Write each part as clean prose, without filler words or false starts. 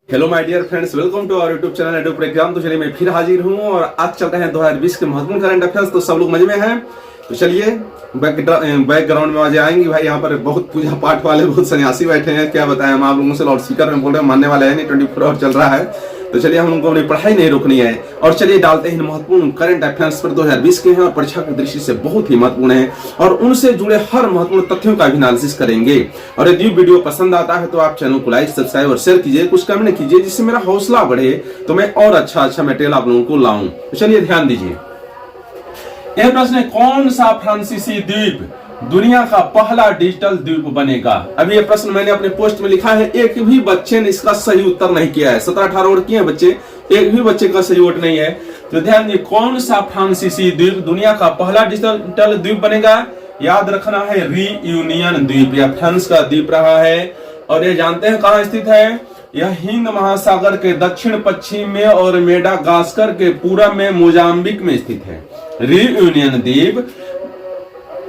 Hello my dear friends, welcome to our YouTube channel Edup Exam. तो चलिए मैं फिर हाजिर हूँ और आज चलते हैं 2020 के महत्वपूर्ण करंट अफेयर्स। तो सब लोग मजे में हैं। तो चलिए बैकग्राउंड में आवाजें आएंगी भाई, यहाँ पर बहुत पूजा पाठ वाले बहुत सन्यासी बैठे हैं। क्या बताएं, हम आप लोगों से लाउड स्पीकर में बोल रहे हैं, मानने वाले हैं नहीं, 24 आवर चल रहा है। तो चलिए हम उनको अपनी पढ़ाई नहीं रोकनी है और चलिए डालते हैं महत्वपूर्ण करंट अफेयर्स पर 2020 के हैं और परीक्षा की दृष्टि से बहुत ही महत्वपूर्ण है और उनसे जुड़े हर महत्वपूर्ण तथ्यों का भी एनालिसिस करेंगे। और यदि वीडियो पसंद आता है तो आप चैनल को लाइक, सब्सक्राइब और शेयर कीजिए, कुछ कमेंट कीजिए, जिससे मेरा हौसला बढ़े तो मैं और अच्छा मटेरियल आप लोगों को लाऊं। तो चलिए ध्यान दीजिए। यह प्रश्न है, कौन सा फ्रांसीसी द्वीप दुनिया का पहला डिजिटल द्वीप बनेगा? अभी यह प्रश्न मैंने अपने पोस्ट में लिखा है, एक भी बच्चे ने इसका सही उत्तर नहीं किया है। 17-18 वोट किए हैं बच्चे, एक भी बच्चे का सही वोट नहीं है। तो ध्यान दीजिए, कौन सा फ्रांसीसी द्वीप दुनिया का पहला डिजिटल द्वीप बनेगा? याद रखना है, रीयूनियन द्वीप। यह फ्रांस का द्वीप रहा है और यह जानते हैं कहां स्थित है? यह हिंद महासागर के दक्षिण पश्चिम में और मेडागास्कर के पूर्व में मोजाम्बिक में स्थित है। रीयूनियन द्वीप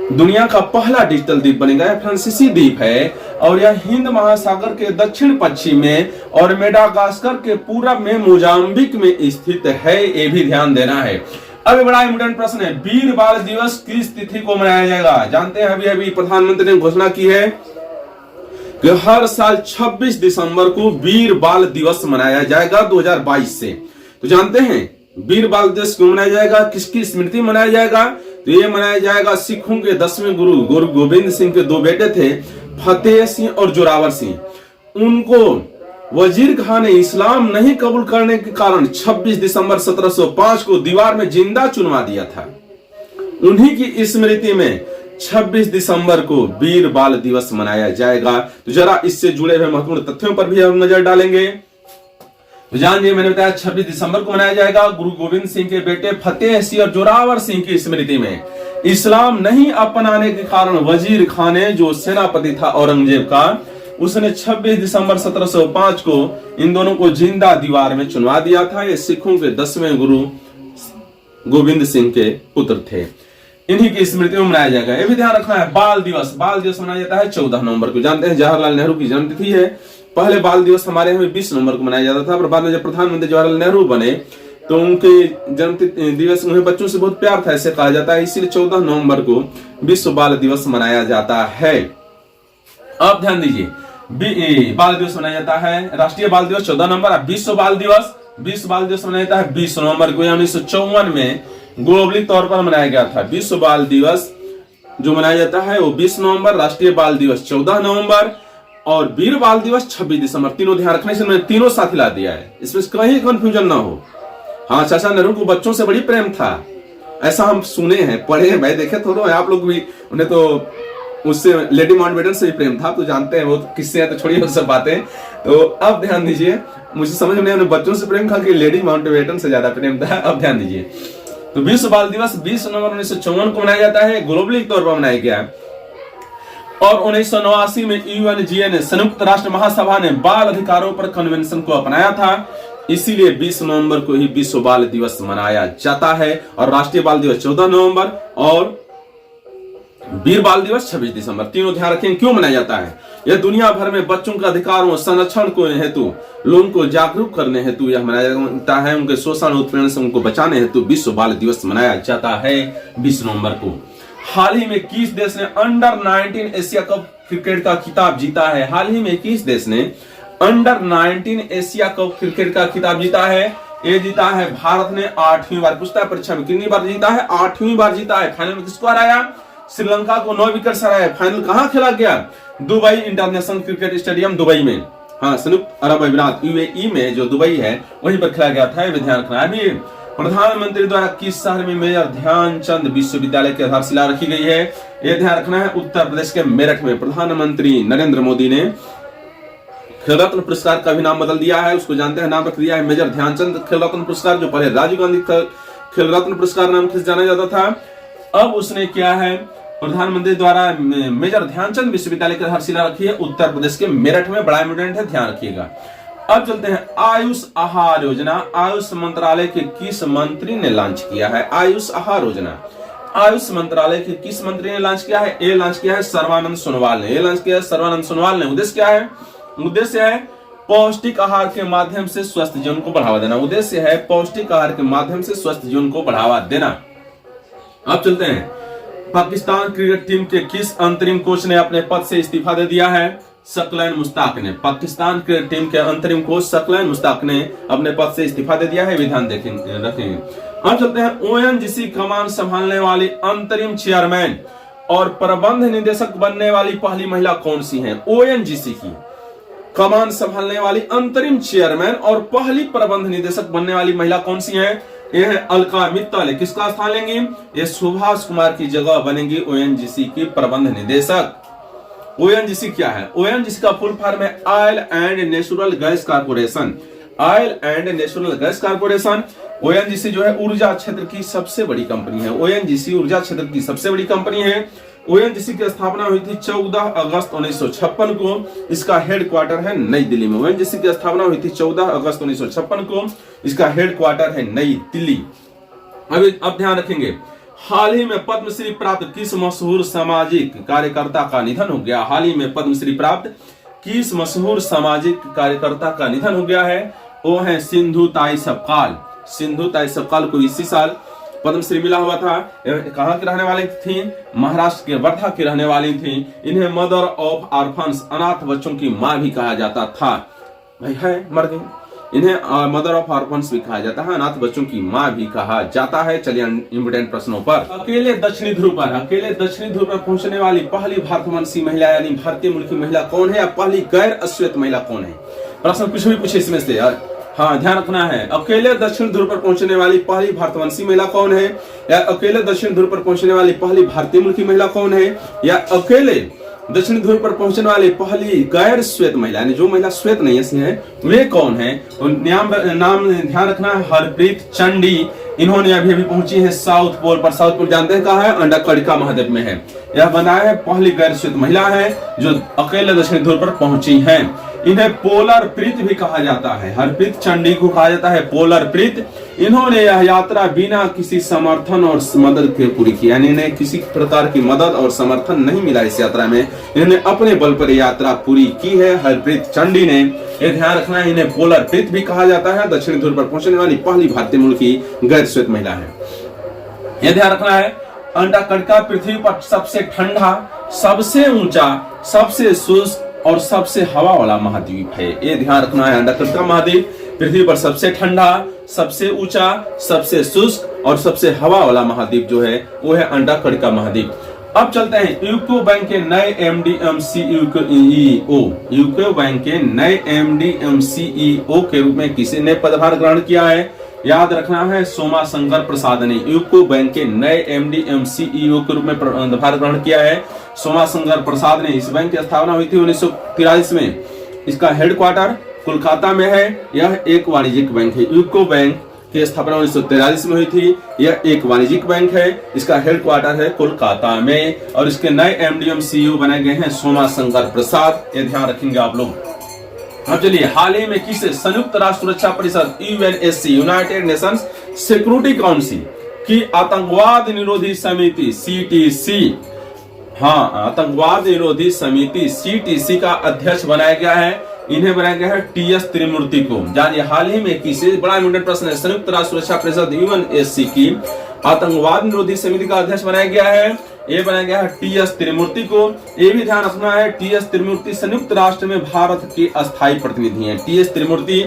दुनिया का पहला डिजिटल द्वीप बनेगा। यह फ्रांसीसी द्वीप है और यह हिंद महासागर के दक्षिण पश्चिम में और मेडागास्कर के पूर्व में मोजाम्बिक में स्थित है। ये भी ध्यान देना है। अब बड़ा इंपोर्टेंट प्रश्न है, वीर बाल दिवस किस तिथि को मनाया जाएगा? जानते हैं, अभी प्रधानमंत्री ने घोषणा की है कि हर साल 26 दिसंबर को वीर बाल दिवस मनाया जाएगा 2022 से। तो जानते हैं वीर बाल दिवस क्यों मनाया जाएगा, किसकी स्मृति मनाया जाएगा? तो ये मनाया जाएगा सिखों के 10वें गुरु गोविंद सिंह के दो बेटे थे, फतेह सिंह और जोरावर सिंह। उनको वजीर खान ने इस्लाम नहीं कबूल करने के कारण 26 दिसंबर 1705 को दीवार में जिंदा चुनवा दिया था। उन्हीं की स्मृति में 26 दिसंबर को वीर बाल दिवस मनाया जाएगा। तो जरा इससे जुड़े हुए महत्वपूर्ण तथ्यों पर भी हम नजर डालेंगे। तो जानिए, मैंने बताया 26 दिसंबर को मनाया जाएगा गुरु गोविंद सिंह के बेटे फतेह सिंह और जोरावर सिंह की स्मृति में। इस्लाम नहीं अपनाने के कारण वजीर खान ने, जो सेनापति था औरंगजेब का, उसने 26 दिसंबर 1705 को इन दोनों को जिंदा दीवार में चुनवा दिया था। ये सिखों के 10वें गुरु गोविंद सिंह के पुत्र थे। इन्हीं की स्मृति में मनाया जाएगा। ये भी ध्यान रखना है। बाल दिवस मनाया जाता है 14 नवंबर को। जानते हैं जवाहरलाल नेहरू की जन्मतिथि है। पहले बाल दिवस हमारे यहाँ 20 नवंबर को मनाया जाता था, पर बाद में जब प्रधानमंत्री जवाहरलाल नेहरू बने तो उनके जन्म दिवस, उन्हें बच्चों से बहुत प्यार था ऐसे कहा जाता है, इसीलिए 14 नवंबर को विश्व बाल दिवस मनाया जाता है। अब ध्यान दीजिए, बाल दिवस मनाया जाता है। राष्ट्रीय बाल दिवस 14 नवंबर, विश्व बाल दिवस मनाया जाता है 20 नवंबर को। 1954 में ग्लोबली तौर पर मनाया गया था। विश्व बाल दिवस जो मनाया जाता है वो 20 नवंबर, राष्ट्रीय बाल दिवस 14 नवंबर और वीर बाल दिवस 26 दिसंबर। तीनों ध्यान रखने से मैंने तीनों साथ हिला दिया है, इसमें कहीं कंफ्यूजन ना हो। हाँ, चाचा नेहरू को बच्चों से बड़ी प्रेम था, ऐसा हम सुने हैं, पढ़े हैं, मैं देखे थोड़ा, आप लोग भी, उन्हें तो उससे लेडी माउंटबेटन से भी प्रेम था, तो जानते हैं वो किससे है, तो छोड़िए वो सब बातें। तो अब ध्यान दीजिए, मुझे समझ में उन्हें बच्चों से प्रेम था कि लेडी माउंटबेटन से ज्यादा प्रेम था। अब ध्यान दीजिए, तो विश्व बाल दिवस 20 नवंबर 1954 को मनाया जाता है, ग्लोबली तौर पर मनाया गया। और 1989 में यूएनजीए ने, संयुक्त राष्ट्र महासभा ने बाल अधिकारों पर कन्वेंशन को अपनाया था, इसीलिए 20 नवंबर को ही विश्व बाल दिवस मनाया जाता है। और राष्ट्रीय बाल दिवस 14 नवंबर और वीर बाल दिवस 26 दिसंबर। तीनों ध्यान रखें क्यों मनाया जाता है। यह दुनिया भर में बच्चों के अधिकारों संरक्षण को हेतु, लोगों को जागरूक करने हेतु यह मनाया जाता है। उनके शोषण उत्पीड़न से उनको बचाने हेतु विश्व बाल दिवस मनाया जाता है 20 नवंबर को। हाल ही में किस देश ने अंडर 19 एशिया कप क्रिकेट का खिताब जीता है? हाल ही में किस देश ने अंडर 19 एशिया कप क्रिकेट का खिताब जीता है? ये जीता है भारत ने 8वीं बार। पूछता है परीक्षा में कितनी बार जीता है? 8वीं बार जीता है। फाइनल में किसको हराया? श्रीलंका को 9 विकेट से हराया। फाइनल कहां खेला गया? Dubai international cricket stadium Dubai में, हाँ, संयुक्त अरब अमीरात यूएई में जो दुबई है वहीं पर खेला गया था। ये ध्यान रखना है। अभी प्रधानमंत्री द्वारा किस शहर में मेजर ध्यानचंद विश्वविद्यालय की आधारशिला रखी गई है? यह ध्यान रखना है, उत्तर प्रदेश के मेरठ में। प्रधानमंत्री नरेंद्र मोदी ने खेल रत्न पुरस्कार का भी नाम बदल दिया है, उसको जानते हैं, नाम रख दिया है मेजर ध्यानचंद खेल रत्न पुरस्कार, जो पहले राजीव गांधी खेल रत्न पुरस्कार नाम से जाना जाता था। अब उसने क्या है, प्रधानमंत्री द्वारा मेजर ध्यानचंद विश्वविद्यालय की आधारशिला रखी है उत्तर प्रदेश के मेरठ में। बड़ा इंपोर्टेंट है, ध्यान रखिएगा। अब चलते हैं, आयुष आहार योजना आयुष मंत्रालय के किस मंत्री ने लॉन्च किया है? आयुष आहार योजना आयुष मंत्रालय के किस मंत्री ने लॉन्च किया है? ये लॉन्च किया है सर्बानंद सोनोवाल ने। ये लॉन्च किया है सर्बानंद सोनोवाल ने। उद्देश्य क्या है? उद्देश्य है पौष्टिक आहार के माध्यम से स्वस्थ जीवन को बढ़ावा देना। उद्देश्य है पौष्टिक आहार के माध्यम से स्वस्थ जीवन को बढ़ावा देना। अब चलते हैं, पाकिस्तान क्रिकेट टीम के किस अंतरिम कोच ने अपने पद से इस्तीफा दे दिया है? सकलैन मुश्ताक ने। पाकिस्तान क्रिकेट टीम के अंतरिम कोच सकलैन मुश्ताक ने अपने पद से इस्तीफा दे दिया है। विधान रखेंगे। अब चलते हैं, ओएनजीसी कमान संभालने वाली अंतरिम चेयरमैन और प्रबंध निदेशक बनने वाली पहली महिला कौन सी है? ओएनजीसी की कमान संभालने वाली अंतरिम चेयरमैन और पहली प्रबंध निदेशक बनने वाली महिला कौन सी है? ये है अलका मित्तल। किसका स्थान लेंगी? ये सुभाष कुमार की जगह बनेंगी ओएनजीसी की प्रबंध निदेशक। ओएनजीसी क्या है? ओएनजीसी का फुल फॉर्म है oil and natural gas corporation. Oil and natural gas corporation. ONGC जो है ऊर्जा क्षेत्र की सबसे बड़ी कंपनी है। ओएनजीसी ऊर्जा क्षेत्र की सबसे बड़ी कंपनी है। ओएनजीसी की स्थापना हुई थी 14 अगस्त 1956 को। इसका हेडक्वार्टर है नई दिल्ली में। ओएनजीसी की स्थापना हुई थी 14 अगस्त 1956 को। इसका हेडक्वार्टर है नई दिल्ली। अब ध्यान रखेंगे, हाल ही में पद्मश्री प्राप्त किस मशहूर सामाजिक कार्यकर्ता का निधन हो गया? हाल ही में पद्मश्री प्राप्त किस मशहूर सामाजिक कार्यकर्ता का निधन हो गया है? वो है सिंधु ताई सपकाल। सिंधु ताई सपकाल को इसी साल पद्मश्री मिला हुआ था। कहां की रहने वाली थी? महाराष्ट्र के वर्धा की रहने वाली थी। इन्हें मदर ऑफ ऑर्फन्स, अनाथ बच्चों की मां भी कहा जाता था। भाई है, मर गई। इन्हें मदर ऑफ ऑर्फन्स भी कहा जाता है, अनाथ बच्चों की मां भी कहा जाता है। चलिए इंपोर्टेंट प्रश्नों पर। अकेले दक्षिणी ध्रुव पर पहुंचने वाली पहली भारतवंशी महिला यानी भारतीय मूल की महिला कौन है? या पहली गैर अश्वेत महिला कौन है? प्रश्न कुछ भी पूछे इसमें से। हाँ, ध्यान रखना है, अकेले दक्षिण ध्रुव पर पहुंचने वाली पहली भारतवंशी महिला कौन है? या अकेले दक्षिण ध्रुव पर पहुंचने वाली पहली भारतीय मूल की महिला कौन है? या अकेले दक्षिण ध्रुव पर पहुंचने वाली पहली गैर श्वेत महिला यानी जो महिला श्वेत नहीं है वे कौन है? नाम ध्यान रखना है, हरप्रीत चंडी। इन्होंने अभी पहुंची है साउथ पोल पर। साउथ पोल जानते हैं कहाँ है? अंटार्कटिका महाद्वीप में है। यह बनाया है पहली गैर श्वेत महिला है जो अकेले दक्षिण ध्रुव पर पहुंची है। इन्हें पोलर प्रीत भी कहा जाता है। हरप्रीत चंडी को कहा जाता है पोलर प्रीत। इन्होंने यह यात्रा बिना किसी समर्थन और मदद के पूरी की, यानी इन्हें किसी प्रकार की मदद और समर्थन नहीं मिला इस यात्रा में। इन्होंने अपने बल पर यात्रा पूरी की है हरप्रीत चंडी ने। यह ध्यान रखना है, इन्हें पोलर प्रीत भी कहा जाता है। दक्षिणी ध्रुव पर पहुंचने वाली पहली भारतीय मूल की गैर श्वेत महिला है। यह ध्यान रखना है, अंटार्कटिका पृथ्वी पर सबसे ठंडा, सबसे ऊंचा, सबसे शुष्क और सबसे हवा वाला महाद्वीप है। ये ध्यान रखना है, अंटार्कटिका महाद्वीप पृथ्वी पर सबसे ठंडा, सबसे ऊंचा, सबसे शुष्क और सबसे हवा वाला महाद्वीप जो है वो है अंटार्कटिका महाद्वीप। अब चलते हैं, यूको बैंक के नए एमडी सीईओ। यूको बैंक के नए एमडी सीईओ के रूप में किसी ने पदभार ग्रहण किया है? याद रखना है, सोमा शंकर प्रसाद ने यूको बैंक के नए एमडी सीईओ के रूप में पदभार ग्रहण किया है। सोमा शंकर प्रसाद ने। इस बैंक की स्थापना हुई थी 1943 में। इसका हेडक्वार्टर कोलकाता में है। यह एक वाणिज्यिक बैंक है। यूको बैंक की स्थापना 1943 में हुई थी। यह एक वाणिज्यिक बैंक है। इसका हेडक्वार्टर है कोलकाता में और इसके नए एमडी सीईओ बनाए गए हैं सोमा शंकर प्रसाद। ये ध्यान रखेंगे आप लोग। अब चलिए, हाल ही में किसे संयुक्त राष्ट्र सुरक्षा परिषद UNSC United Nations security council की आतंकवाद निरोधी समिति सीटीसी, हाँ, आतंकवाद निरोधी समिति सीटीसी का अध्यक्ष बनाया गया है? इन्हें बनाया गया है टीएस त्रिमूर्ति को। जानिए हाल ही में किसे, बड़ा इंपोर्टेंट प्रश्न है, संयुक्त राष्ट्र सुरक्षा परिषद यूएनएससी की आतंकवाद निरोधी समिति का अध्यक्ष बनाया गया है? ये बनाया गया है टीएस त्रिमूर्ति को। ये भी ध्यान रखना है, टीएस त्रिमूर्ति संयुक्त राष्ट्र में भारत के अस्थायी प्रतिनिधि हैं। टीएस त्रिमूर्ति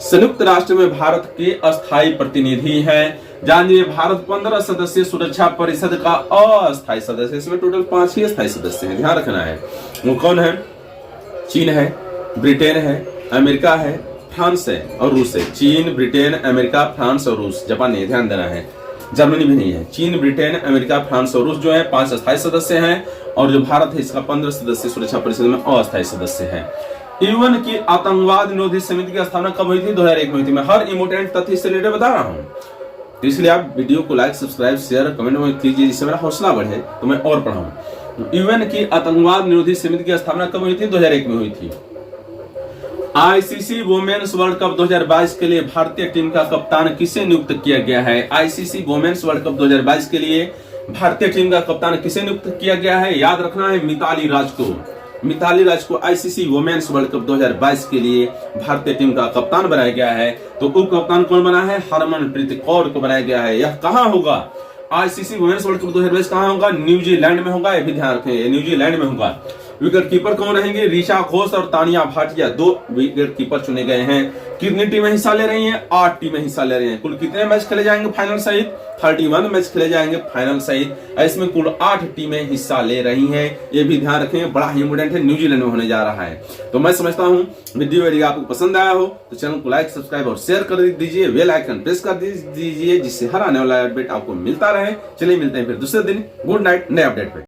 संयुक्त राष्ट्र में भारत के अस्थायी प्रतिनिधि हैं। जानिए, भारत 15 सदस्यीय सुरक्षा परिषद का अस्थायी सदस्य, इसमें टोटल 5 ही अस्थायी सदस्य हैं। ध्यान रखना है, वो कौन है? चीन है, ब्रिटेन है, अमेरिका है, फ्रांस है और रूस है। चीन, ब्रिटेन, अमेरिका, फ्रांस और रूस। जापान नहीं, ध्यान देना है, जर्मनी भी नहीं है। चीन, ब्रिटेन, अमेरिका, फ्रांस और रूस जो है 5 अस्थायी सदस्य हैं और जो भारत है इसका 15 सदस्यीय सुरक्षा परिषद में अस्थायी सदस्य है। यूएन की आतंकवाद निरोधी समिति की स्थापना कब हुई थी? 2001 में हुई थी। मैं हर इम्पोर्टेंट तथ्य से रिलेटेड बता रहा हूँ, तो इसलिए आप वीडियो को लाइक, सब्सक्राइब, शेयर, कमेंट में कीजिए जिससे मेरा हौसला बढ़े तो मैं और पढ़ाऊं। यूएन की आतंकवाद निरोधी समिति की स्थापना कब हुई थी? 2001 में हुई थी। आईसीसी वुमेन्स वर्ल्ड कप 2022 के लिए भारतीय टीम का कप्तान किसे नियुक्त किया गया है? आईसीसी वुमेन्स वर्ल्ड कप 2022 के लिए भारतीय टीम का कप्तान किसे नियुक्त किया गया है? याद रखना है, मिताली राज को। मिताली राज को आईसीसी वुमेन्स वर्ल्ड कप 2022 के लिए भारतीय टीम का कप्तान बनाया गया है। तो उप कप्तान कौन बना है? हरमनप्रीत कौर को बनाया गया है। यह कहां होगा? आईसीसी वुमेन्स वर्ल्ड कप 2022 कहां होगा? न्यूजीलैंड में होगा। यह भी ध्यान रखें, न्यूजीलैंड में होगा। विकेट कीपर कौन रहेंगे? ऋचा घोष और तानिया भाटिया, 2 विकेट कीपर चुने गए हैं। कितनी टीमें हिस्सा ले रही हैं? 8 टीमें हिस्सा ले रही हैं। कुल कितने मैच खेले जाएंगे फाइनल सहित? 31 मैच खेले जाएंगे फाइनल सहित। इसमें कुल 8 टीमें हिस्सा ले रही हैं। ये भी ध्यान रखें, बड़ा ही इंपोर्टेंट है, न्यूजीलैंड में होने जा रहा है। तो मैं समझता हूं वीडियो आपको पसंद आया हो तो चैनल को लाइक, सब्सक्राइब और शेयर कर दीजिए। बेल आइकन प्रेस कर दीजिए जिससे हर आने वाला अपडेट आपको मिलता रहे। चलिए मिलते हैं फिर दूसरे दिन। गुड नाइट नए अपडेट पे।